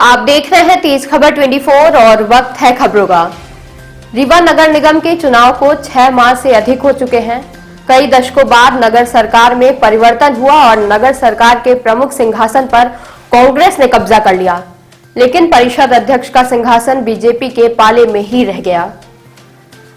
आप देख रहे हैं तेज खबर 24 और वक्त है खबरों का। रीवा नगर निगम के चुनाव को 6 माह से अधिक हो चुके हैं। कई दशकों बाद नगर सरकार में परिवर्तन हुआ और नगर सरकार के प्रमुख सिंहासन पर कांग्रेस ने कब्जा कर लिया, लेकिन परिषद अध्यक्ष का सिंहासन बीजेपी के पाले में ही रह गया।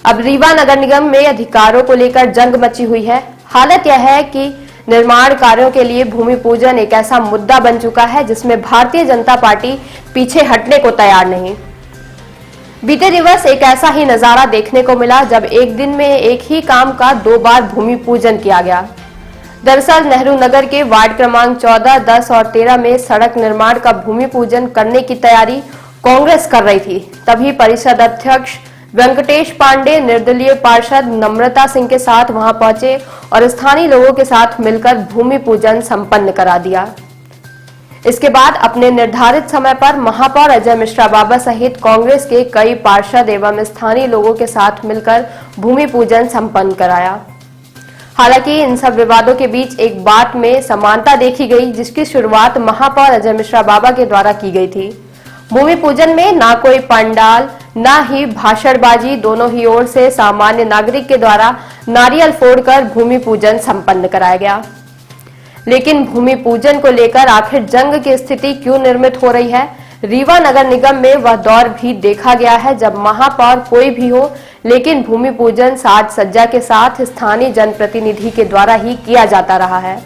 अब रीवा नगर निगम में अधिकारों को लेकर जंग मची हुई है। हालत यह है कि निर्माण कार्यों के लिए भूमि पूजन एक ऐसा मुद्दा बन चुका है जिसमें भारतीय जनता पार्टी पीछे हटने को तैयार नहीं। बीते दिवस एक ऐसा ही नजारा देखने को मिला जब एक दिन में एक ही काम का 2 बार भूमि पूजन किया गया। दरअसल नेहरू नगर के वार्ड क्रमांक 14, 10 और 13 में सड़क निर्माण का भूमि पूजन करने की तैयारी कांग्रेस कर रही थी। तभी परिषद अध्यक्ष वेंकटेश पांडे निर्दलीय पार्षद नम्रता सिंह के साथ वहां पहुंचे और स्थानीय लोगों के साथ मिलकर भूमि पूजन संपन्न करा दिया। इसके बाद अपने निर्धारित समय पर महापौर अजय मिश्रा बाबा सहित कांग्रेस के कई पार्षद एवं स्थानीय लोगों के साथ मिलकर भूमि पूजन संपन्न कराया। हालांकि इन सब विवादों के बीच एक बात में समानता देखी गई, जिसकी शुरुआत महापौर अजय मिश्रा बाबा के द्वारा की गई थी। भूमि पूजन में ना कोई पंडाल ना ही भाषणबाजी, दोनों ही ओर से सामान्य नागरिक के द्वारा नारियल फोड़कर भूमि पूजन संपन्न कराया गया। लेकिन भूमि पूजन को लेकर आखिर जंग की स्थिति क्यों निर्मित हो रही है? रीवा नगर निगम में वह दौर भी देखा गया है जब महापौर कोई भी हो, लेकिन भूमि पूजन साज सज्जा के साथ स्थानीय जनप्रतिनिधि के द्वारा ही किया जाता रहा है।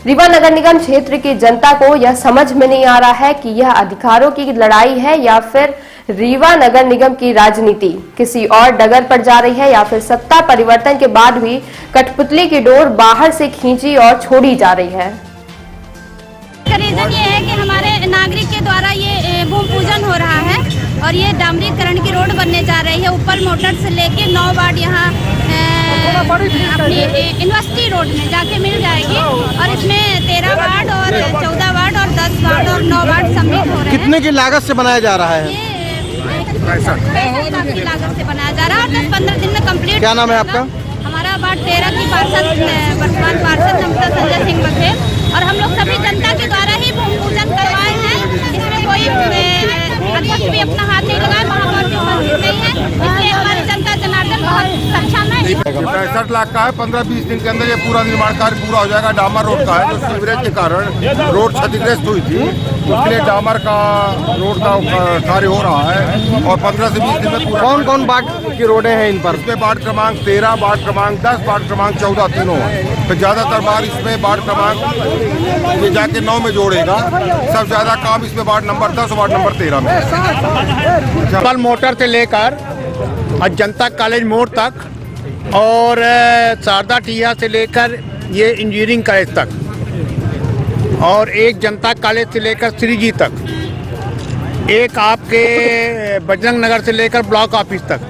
रीवा नगर निगम क्षेत्र की जनता को यह समझ में नहीं आ रहा है कि यह अधिकारों की लड़ाई है या फिर रीवा नगर निगम की राजनीति किसी और डगर पर जा रही है, या फिर सत्ता परिवर्तन के बाद भी कठपुतली की डोर बाहर से खींची और छोड़ी जा रही है। रीजन ये है कि हमारे नागरिक के द्वारा ये भूमि पूजन हो रहा है और ये डामरीकरण की रोड बनने जा रही है। ऊपर मोटर से लेके 9 वार्ड यहाँ अपनी यूनिवर्सिटी रोड में जाके मिल जाएगी और इसमें 13 वार्ड और 14 वार्ड और 10 वार्ड और 9 वार्ड सम्मिलित हो रहे हैं। कितने की लागत से बनाया जा रहा है? 65 लाख की लागत से बनाया जा रहा है और 10-15 दिन में कंप्लीट। क्या नाम है आपका? हमारा वार्ड 13 की पार्षद वर्तमान पार्षद नम्रता संजय सिंह बघेल और हम लोग सभी जनता के द्वारा ही भूमि पूजन करवाए हैं। इसमें कोई अध्यक्ष भी अपना हाथ नहीं लगाए, महापौर भी उपस्थित नहीं है, इसलिए हमारी जनता जनार्दन बहुत सक्षम है। 65 लाख का है। 15-20 दिन के अंदर ये पूरा निर्माण कार्य पूरा हो जाएगा। डामर रोड का है जो सीवरेज के कारण रोड क्षतिग्रस्त हुई थी, उसके लिए डामर का रोड का कार्य हो रहा है और 15 से 20 दिन में पूरा। कौन कौन वार्ड की रोडें हैं इन पर? इसमें वार्ड क्रमांक 13, वार्ड क्रमांक 10, वार्ड क्रमांक 14 तीनों है। तो ज्यादातर बार इसमें वार्ड क्रमांक ये जाके 9 में जोड़ेगा। सब ज्यादा काम इसमें वार्ड नंबर 10 वार्ड नंबर 13 में। कल मोटर से लेकर जनता कॉलेज मोड़ तक और शारदा टीहा से लेकर ये इंजीनियरिंग कॉलेज तक और एक जनता कॉलेज से लेकर श्रीजी तक, एक आपके बजरंग नगर से लेकर ब्लॉक ऑफिस तक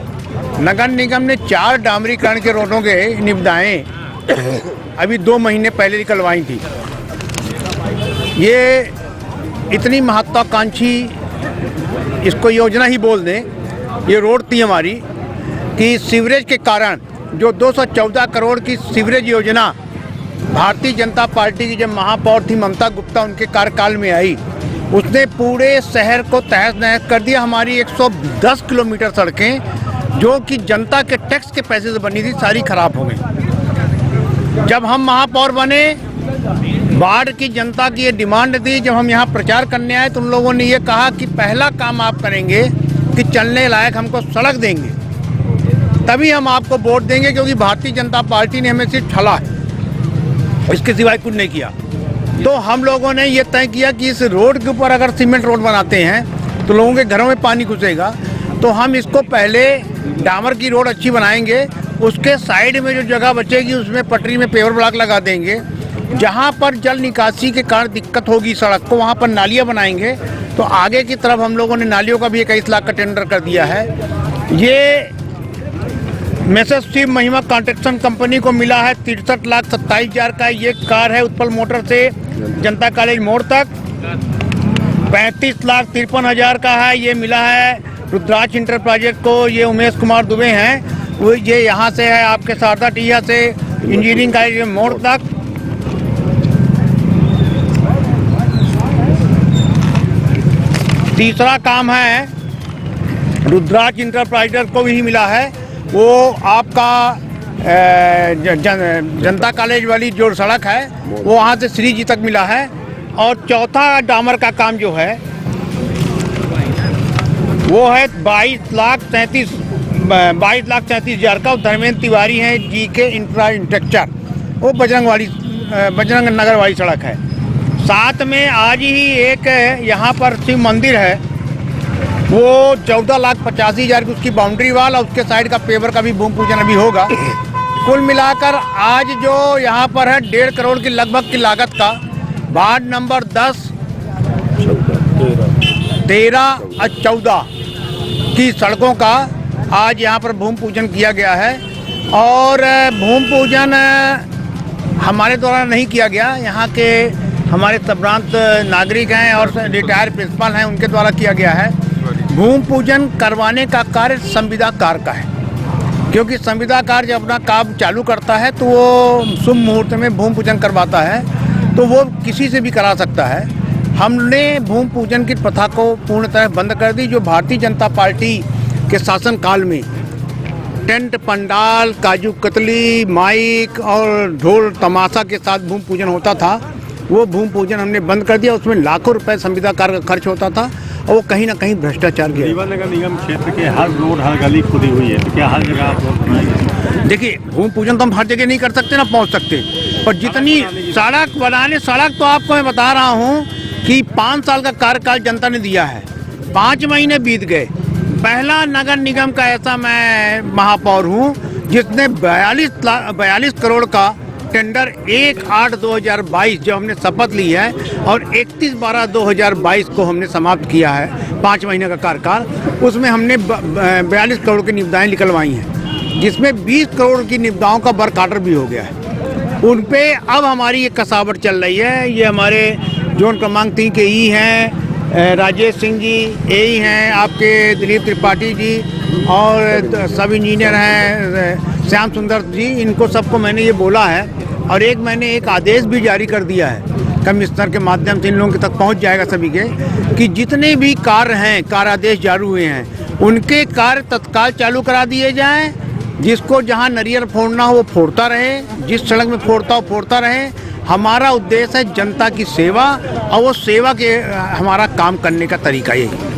नगर निगम ने 4 डामरीकरण के रोडों के निविदाएं अभी 2 महीने पहले निकलवाई थी। ये इतनी महत्वाकांक्षी इसको योजना ही बोल दें, ये रोड थी हमारी कि सीवरेज के कारण जो 214 करोड़ की सीवरेज योजना भारतीय जनता पार्टी की जब महापौर थी ममता गुप्ता उनके कार्यकाल में आई, उसने पूरे शहर को तहस नहस कर दिया। हमारी 110 किलोमीटर सड़कें जो कि जनता के टैक्स के पैसे से बनी थी सारी खराब हो गई। जब हम महापौर बने, वार्ड की जनता की ये डिमांड थी। जब हम यहाँ प्रचार करने आए तो उन लोगों ने ये कहा कि पहला काम आप करेंगे कि चलने लायक हमको सड़क देंगे, तभी हम आपको वोट देंगे, क्योंकि भारतीय जनता पार्टी ने हमें सिर्फ ठला है, इसके सिवाय कुछ नहीं किया। तो हम लोगों ने ये तय किया कि इस रोड के ऊपर अगर सीमेंट रोड बनाते हैं तो लोगों के घरों में पानी घुसेगा, तो हम इसको पहले डामर की रोड अच्छी बनाएंगे, उसके साइड में जो जगह बचेगी उसमें पटरी में पेवर ब्लॉक लगा देंगे। जहाँ पर जल निकासी के कारण दिक्कत होगी सड़क को, वहाँ पर नालियाँ बनाएंगे। तो आगे की तरफ हम लोगों ने नालियों का भी 21 लाख का टेंडर कर दिया है। ये मैसेज शिव महिमा कंस्ट्रक्शन कंपनी को मिला है 63,27,000 का। ये कार है उत्पल मोटर से जनता कॉलेज मोड़ तक। 35,53,000 का है, ये मिला है रुद्राक्ष इंटरप्राइजेज को। ये उमेश कुमार दुबे हैं, वो ये यहाँ से है आपके शारदा टीहा से इंजीनियरिंग कॉलेज मोड़ तक। तीसरा काम है रुद्राक्ष इंटरप्राइजेज को भी मिला है, वो आपका जनता कॉलेज वाली जो सड़क है वो वहाँ से श्री जी तक मिला है। और चौथा डामर का काम जो है वो है 22,37,000 का। धर्मेंद्र तिवारी हैं जी के इंफ्रास्ट्रक्चर, वो बजरंग नगर वाली सड़क है। साथ में आज ही एक यहाँ पर शिव मंदिर है, वो 14,85,000 की उसकी बाउंड्री वाल और उसके साइड का पेवर का भी भूमि पूजन अभी होगा। कुल मिलाकर आज जो यहाँ पर है 1.5 करोड़ की लगभग की लागत का वार्ड नंबर 10, 13 और 14 की सड़कों का आज यहाँ पर भूमि पूजन किया गया है। और भूमि पूजन हमारे द्वारा नहीं किया गया, यहाँ के हमारे संभ्रांत नागरिक हैं और रिटायर्ड प्रिंसिपल हैं, उनके द्वारा किया गया है। भूमि पूजन करवाने का कार्य संविदाकार का है, क्योंकि संविदाकार जब अपना काम चालू करता है तो वो शुभ मुहूर्त में भूमि पूजन करवाता है, तो वो किसी से भी करा सकता है। हमने भूमि पूजन की प्रथा को पूर्णतः बंद कर दी। जो भारतीय जनता पार्टी के शासनकाल में टेंट पंडाल, काजू कतली, माइक और ढोल तमाशा के साथ भूमि पूजन होता था, वो भूमि पूजन हमने बंद कर दिया। उसमें लाखों रुपए संविदाकार का खर्च होता था और वो कहीं ना कहीं भ्रष्टाचार किया। रीवा नगर निगम क्षेत्र के हर रोड हर गली खुदी हुई है, तो क्या हर जगह आप रोड बनाएंगे? देखिए, भूमि पूजन तो हम हर जगह नहीं कर सकते, ना पहुंच सकते, पर जितनी सड़क बनाने, सड़क तो आपको मैं बता रहा हूं कि 5 साल का कार्यकाल जनता ने दिया है, 5 महीने बीत गए। पहला नगर निगम का ऐसा मैं महापौर हूं जिसने 42 करोड़ का टेंडर 1/8/2022 जब हमने शपथ ली है और 31/12/2022 को हमने समाप्त किया है, 5 महीने का कार्यकाल। उसमें हमने 42 करोड़ की निविदाएं निकलवाई हैं, जिसमें 20 करोड़ की निविदाओं का वर्क ऑर्डर भी हो गया है। उन पे अब हमारी ये कसावट चल रही है। ये हमारे जोन क्रमांक 3 के ई हैं राजेश सिंह जी, एई हैं आपके दिलीप त्रिपाठी जी, और सब इंजीनियर हैं श्याम सुंदर जी, इनको सबको मैंने ये बोला है। और मैंने एक आदेश भी जारी कर दिया है कमिश्नर के माध्यम से, इन लोगों के तक पहुंच जाएगा सभी के, कि जितने भी कार्य हैं, कार्य आदेश जारी हुए हैं, उनके कार्य तत्काल चालू करा दिए जाएं। जिसको जहां नारियल फोड़ना हो वो फोड़ता रहे, जिस सड़क में फोड़ता हो फोड़ता रहे। हमारा उद्देश्य है जनता की सेवा, और वो सेवा के हमारा काम करने का तरीका यही है।